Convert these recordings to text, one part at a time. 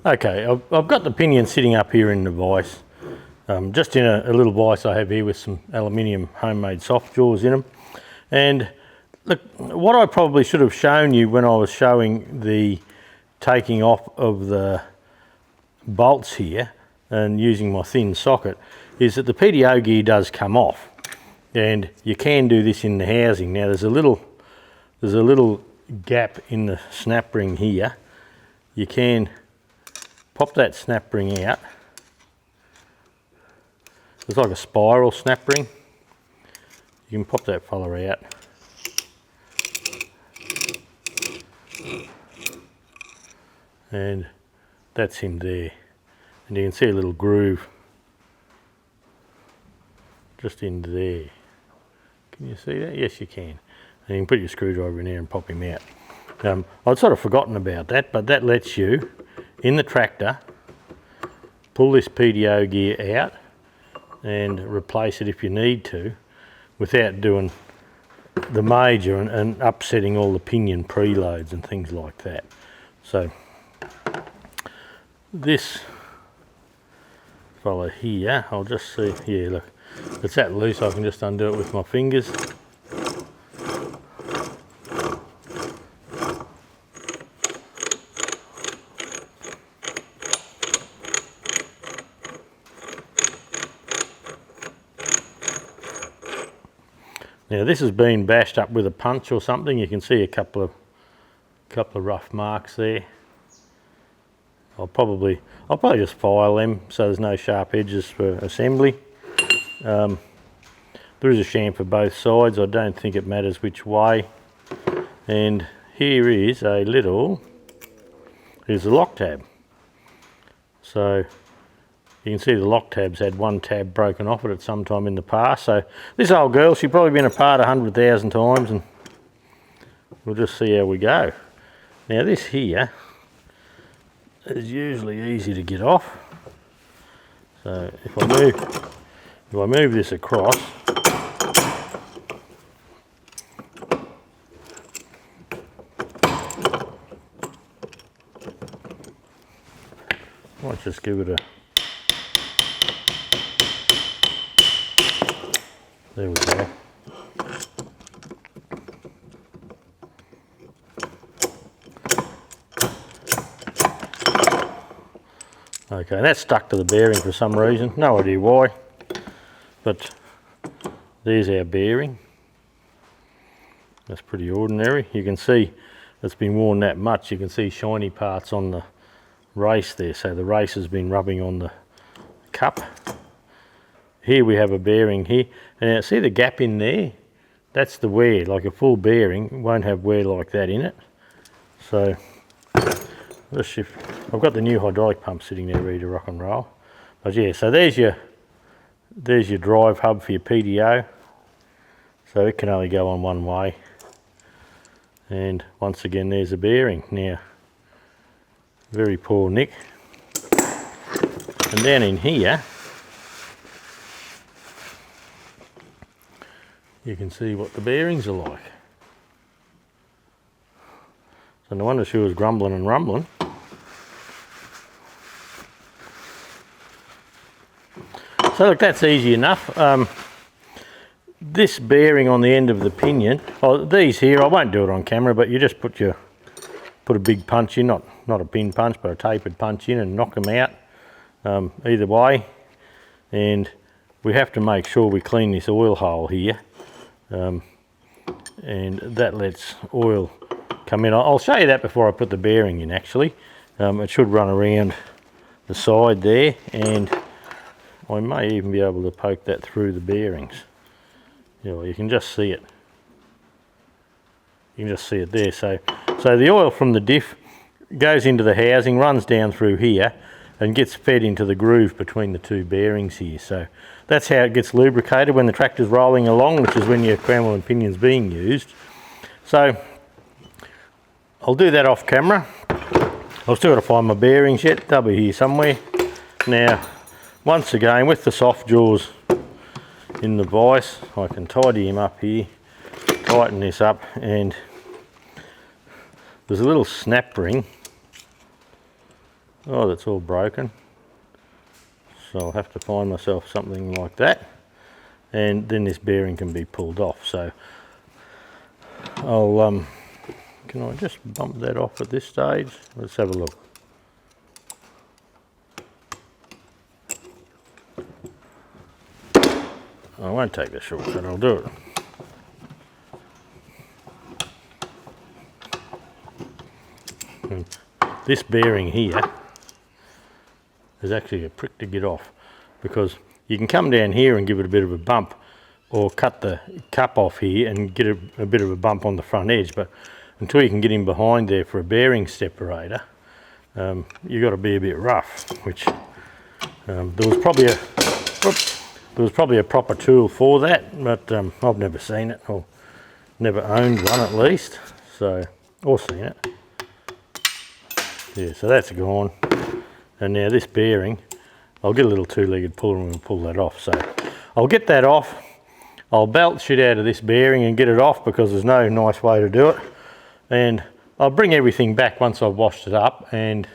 Okay, I've got the pinion sitting up here in the vise, just in a little vise I have here with some aluminium homemade soft jaws in them. And look, what I probably should have shown you when I was showing the taking off of the bolts here and using my thin socket is that the PTO gear does come off, and you can do this in the housing. Now there's a little gap in the snap ring here. You can pop that snap ring out. It's like a spiral snap ring. You can pop that fella out. And that's him there. And you can see a little groove just in there. Can you see that? Yes, you can. And you can put your screwdriver in there and pop him out. I'd sort of forgotten about that, but that lets you, in the tractor, pull this PTO gear out and replace it if you need to, without doing the major and upsetting all the pinion preloads and things like that. So this fella here, I'll just see, yeah, look, it's that loose I can just undo it with my fingers. Now this has been bashed up with a punch or something. You can see a couple of rough marks there. I'll probably just file them so there's no sharp edges for assembly. There is a sham for both sides. I don't think it matters which way. And here is here's the lock tab. So you can see the lock tab's had one tab broken off it at some time in the past. So this old girl, she's probably been apart 100,000 times, and we'll just see how we go. Now this here is usually easy to get off. So if I move this across, I might just give it a, there we go. Okay, and that's stuck to the bearing for some reason, no idea why, but there's our bearing. That's pretty ordinary. You can see it's been worn that much. You can see shiny parts on the race there, so the race has been rubbing on the cup. Here we have a bearing here, and see the gap in there? That's the wear. Like a full bearing won't have wear like that in it. So let's shift. I've got the new hydraulic pump sitting there ready to rock and roll. But yeah, so there's your drive hub for your PTO. So it can only go on one way. And once again, there's a bearing. Now, very poor nick. And down in here, you can see what the bearings are like. So no wonder she was grumbling and rumbling. So look, that's easy enough. This bearing on the end of the pinion, these here, I won't do it on camera, but you just put a big punch in, not a pin punch, but a tapered punch in, and knock them out either way. And we have to make sure we clean this oil hole here, and that lets oil come in. I'll show you that before I put the bearing in actually. It should run around the side there, and I may even be able to poke that through the bearings. You can just see it. You can just see it there. So the oil from the diff goes into the housing, runs down through here, and gets fed into the groove between the two bearings here. So that's how it gets lubricated when the tractor's rolling along, which is when your cranwheel and pinion's being used. So I'll do that off camera. I've still got to find my bearings yet. They'll be here somewhere. Now, once again, with the soft jaws in the vise, I can tidy him up here, tighten this up, and there's a little snap ring Oh, that's all broken. So I'll have to find myself something like that. And then this bearing can be pulled off. So I'll, can I just bump that off at this stage? Let's have a look. I won't take the shortcut, I'll do it. And this bearing here is actually a prick to get off, because you can come down here and give it a bit of a bump, or cut the cup off here and get a bit of a bump on the front edge, but until you can get in behind there for a bearing separator, you've got to be a bit rough, which there was probably a proper tool for that, but I've never seen it, or never owned one at least, so, or seen it. Yeah, so that's gone. And now this bearing, I'll get a little two-legged puller and we'll pull that off. So I'll get that off. I'll belt shit out of this bearing and get it off, because there's no nice way to do it. And I'll bring everything back once I've washed it up, and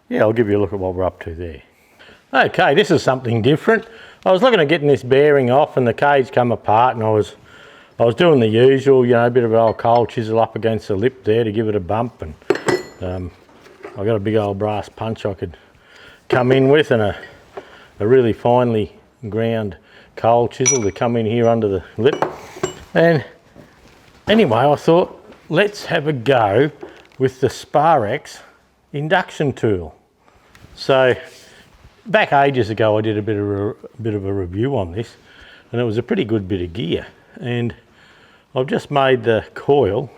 yeah, I'll give you a look at what we're up to there. Okay, this is something different. I was looking at getting this bearing off and the cage come apart, and I was doing the usual, you know, a bit of an old coal chisel up against the lip there to give it a bump, and I got a big old brass punch I could come in with, and a really finely ground coal chisel to come in here under the lip. And anyway, I thought, let's have a go with the Sparex induction tool. So back ages ago I did a bit of a review on this, and it was a pretty good bit of gear, and I've just made the coil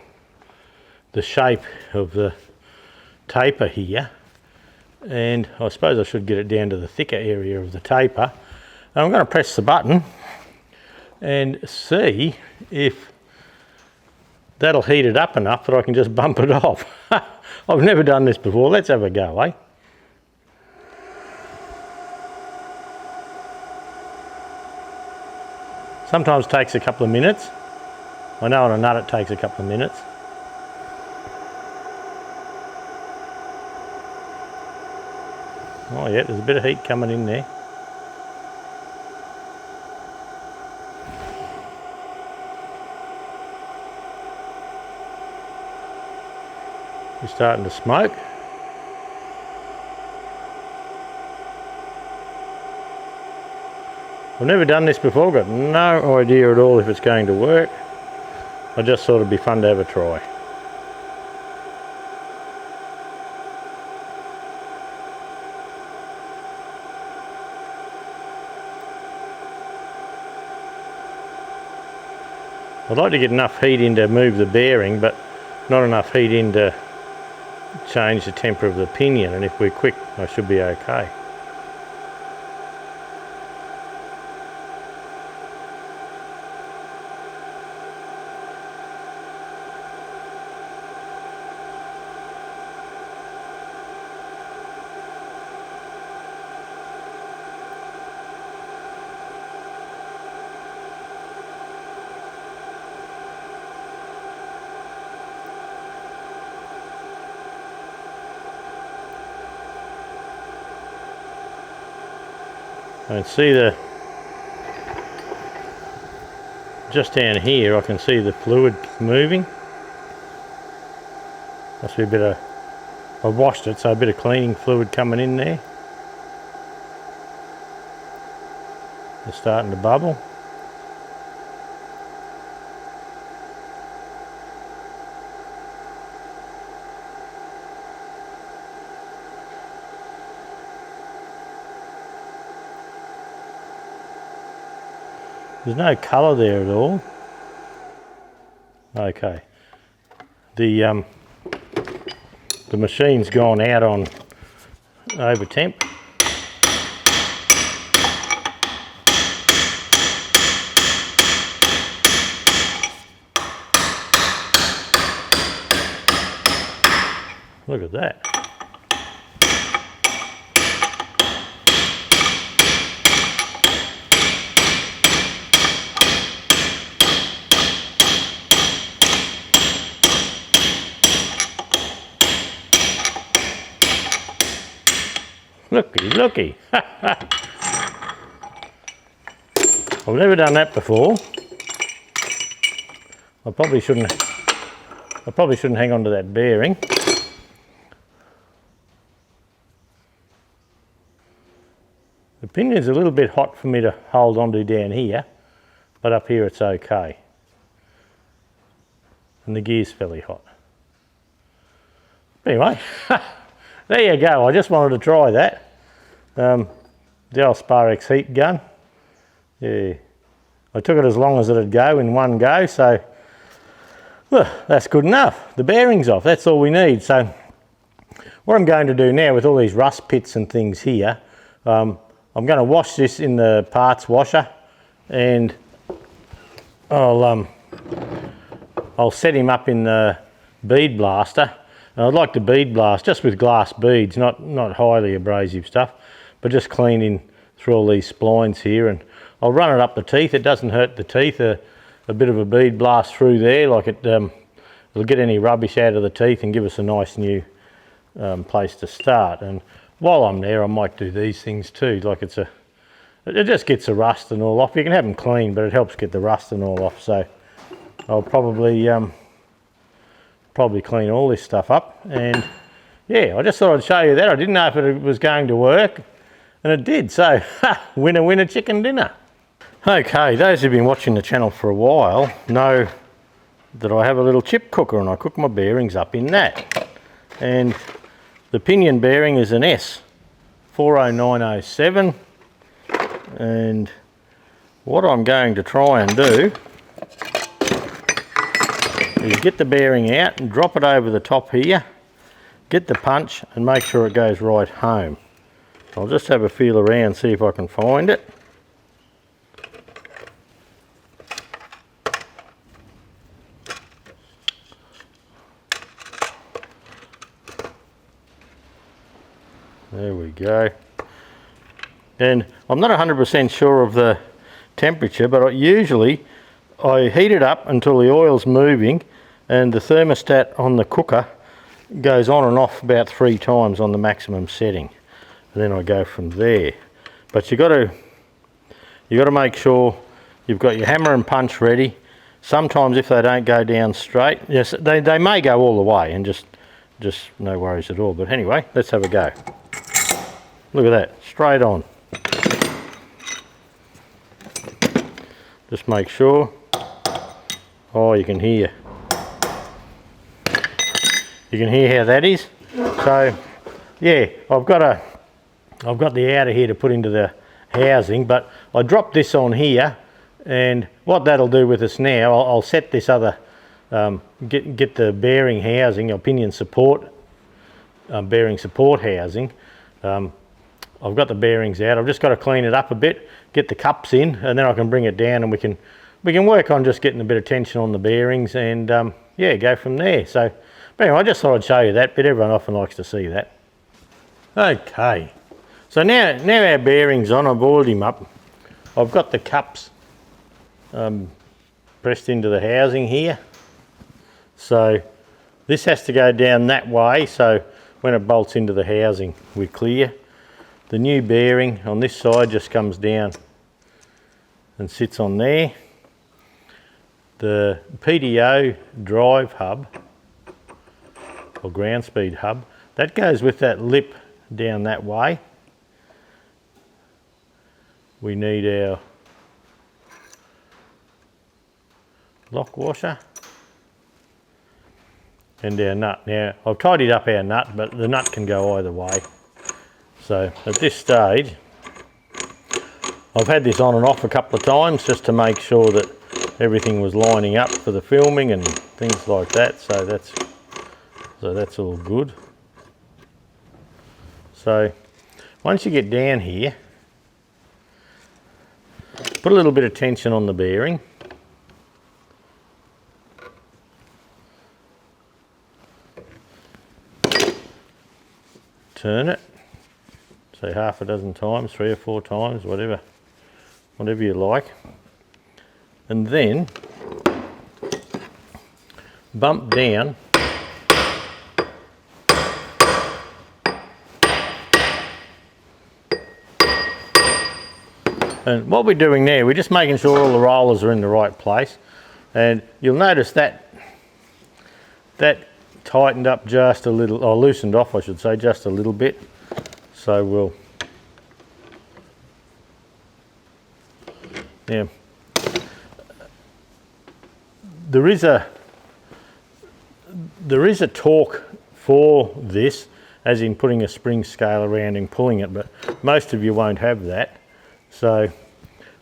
the shape of the taper here, and I suppose I should get it down to the thicker area of the taper. And I'm going to press the button and see if that'll heat it up enough that I can just bump it off. I've never done this before. Let's have a go, eh? Sometimes takes a couple of minutes. I know on a nut it takes a couple of minutes. Oh yeah, there's a bit of heat coming in there. It's starting to smoke. I've never done this before, got no idea at all if it's going to work. I just thought it'd be fun to have a try. I'd like to get enough heat in to move the bearing, but not enough heat in to change the temper of the pinion, and if we're quick I should be okay. I can see just down here I can see the fluid moving. Must be a bit of, I washed it, so a bit of cleaning fluid coming in there. It's starting to bubble. There's no colour there at all. Okay. The machine's gone out on over temp. Look at that. Looky, looky. I've never done that before. I probably shouldn't hang on to that bearing. The pinion's a little bit hot for me to hold onto down here, but up here it's okay. And the gear's fairly hot. Anyway, there you go. I just wanted to try that. The old Sparex heat gun. Yeah, I took it as long as it'd go in one go, so well, that's good enough. The bearing's off, that's all we need. So what I'm going to do now with all these rust pits and things here, I'm going to wash this in the parts washer, and I'll set him up in the bead blaster. And I'd like to bead blast just with glass beads, not highly abrasive stuff, but just cleaning through all these splines here, and I'll run it up the teeth. It doesn't hurt the teeth. A bit of a bead blast through there, like it'll get any rubbish out of the teeth and give us a nice new place to start. And while I'm there, I might do these things too. Like it just gets the rust and all off. You can have them clean, but it helps get the rust and all off. So I'll probably clean all this stuff up. And yeah, I just thought I'd show you that. I didn't know if it was going to work, and it did. So winner winner chicken dinner. Okay, those who've been watching the channel for a while know that I have a little chip cooker, and I cook my bearings up in that. And the pinion bearing is an S40907, and what I'm going to try and do is get the bearing out and drop it over the top here, get the punch and make sure it goes right home. I'll just have a feel around, see if I can find it. There we go. And I'm not 100% sure of the temperature, but usually I heat it up until the oil's moving, and the thermostat on the cooker goes on and off about 3 times on the maximum setting, and then I go from there. But you got to make sure you've got your hammer and punch ready. Sometimes if they don't go down straight, yes, they may go all the way, and just no worries at all. But anyway, let's have a go. Look at that, straight on. Just make sure. Oh, you can hear how that is. So yeah, I've got the outer here to put into the housing, but I dropped this on here, and what that'll do with us now, I'll set this other get the bearing housing, or pinion support bearing support housing. I've got the bearings out. I've just got to clean it up a bit, get the cups in, and then I can bring it down, and we can work on just getting a bit of tension on the bearings, and yeah, go from there. So but anyway, I just thought I'd show you that, but everyone often likes to see that. Okay, so now our bearing's on. I've oiled him up. I've got the cups pressed into the housing here. So this has to go down that way, so when it bolts into the housing, we're clear. The new bearing on this side just comes down and sits on there. The PDO drive hub, or ground speed hub, that goes with that lip down that way. We need our lock washer and our nut. Now I've tidied up our nut, but the nut can go either way. So at this stage, I've had this on and off a couple of times just to make sure that everything was lining up for the filming and things like that. So that's all good. So once you get down here, put a little bit of tension on the bearing. Turn it, say half a dozen times, 3 or 4 times, whatever you like. And then bump down And what we're doing there, we're just making sure all the rollers are in the right place. And you'll notice that tightened up just a little, or loosened off I should say, just a little bit. So we'll, yeah. There is a torque for this, as in putting a spring scale around and pulling it, but most of you won't have that. So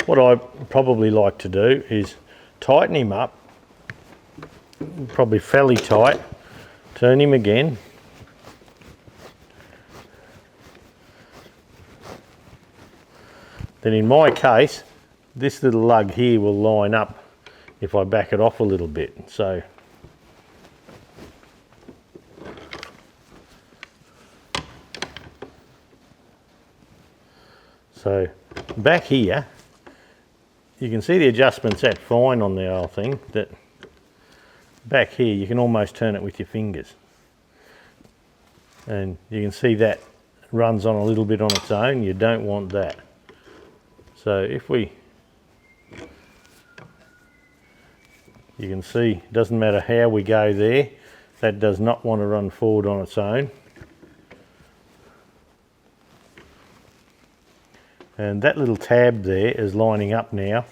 what I probably like to do is tighten him up, probably fairly tight, turn him again, then in my case this little lug here will line up if I back it off a little bit. So back here you can see the adjustments set fine on the whole thing. That back here you can almost turn it with your fingers, and you can see that runs on a little bit on its own. You don't want that. So if we, you can see it doesn't matter how we go there, that does not want to run forward on its own. And that little tab there is lining up now,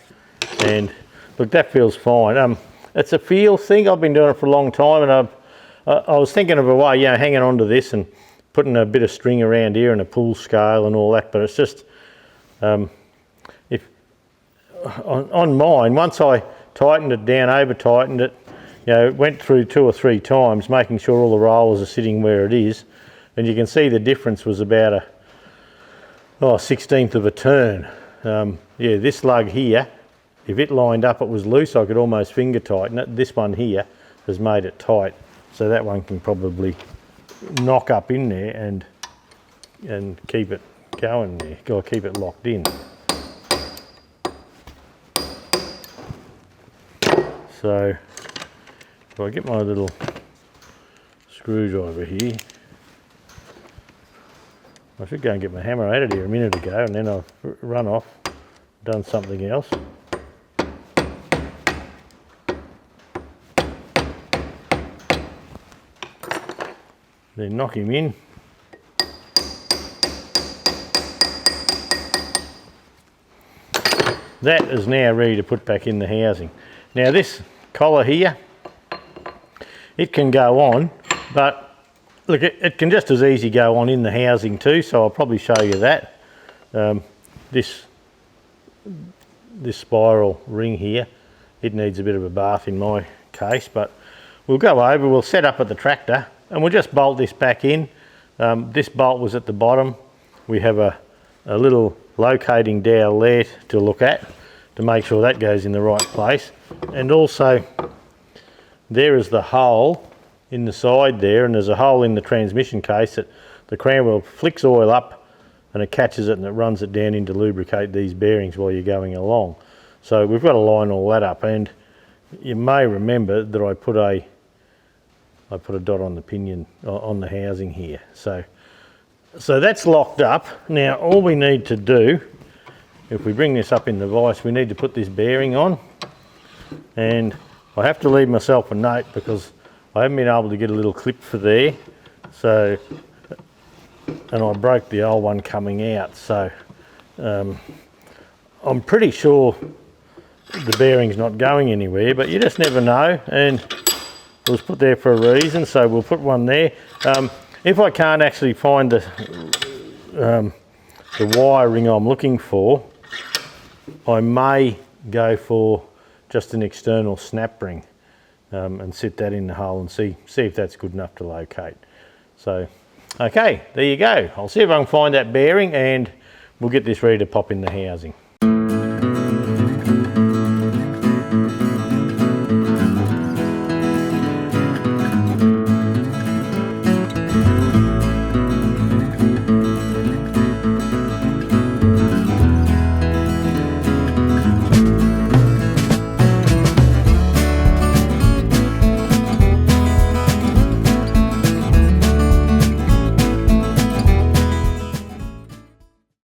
and look, that feels fine. It's a feel thing. I've been doing it for a long time, and I was thinking of a way, you know, hanging on to this and putting a bit of string around here and a pull scale and all that, but it's just, if on mine, once I tightened it down, over tightened it, you know, went through 2 or 3 times making sure all the rollers are sitting where it is, and you can see the difference was about a 1/16 of a turn. Yeah, this lug here, if it lined up it was loose, I could almost finger tighten it. This one here has made it tight, so that one can probably knock up in there and keep it going there, or keep it locked in. So if I get my little screwdriver here, I should go and get my hammer out of here a minute ago, and then I've run off, done something else. Then knock him in. That is now ready to put back in the housing. Now this collar here, it can go on, but look, it can just as easy go on in the housing too, so I'll probably show you that. This spiral ring here, it needs a bit of a bath in my case, but we'll go over, we'll set up at the tractor, and we'll just bolt this back in. This bolt was at the bottom. We have a little locating dowel there to look at to make sure that goes in the right place. And also there is the hole in the side there, and there's a hole in the transmission case that the crown wheel flicks oil up and it catches it and it runs it down in to lubricate these bearings while you're going along. So we've got to line all that up, and you may remember that I put a dot on the pinion on the housing here. So that's locked up. Now all we need to do, if we bring this up in the vise, we need to put this bearing on, and I have to leave myself a note because I haven't been able to get a little clip for there, so, and I broke the old one coming out, so I'm pretty sure the bearing's not going anywhere, but you just never know, and it was put there for a reason, so we'll put one there. If I can't actually find the wiring I'm looking for, I may go for just an external snap ring. And sit that in the hole and see if that's good enough to locate. So, okay, there you go. I'll see if I can find that bearing, and we'll get this ready to pop in the housing.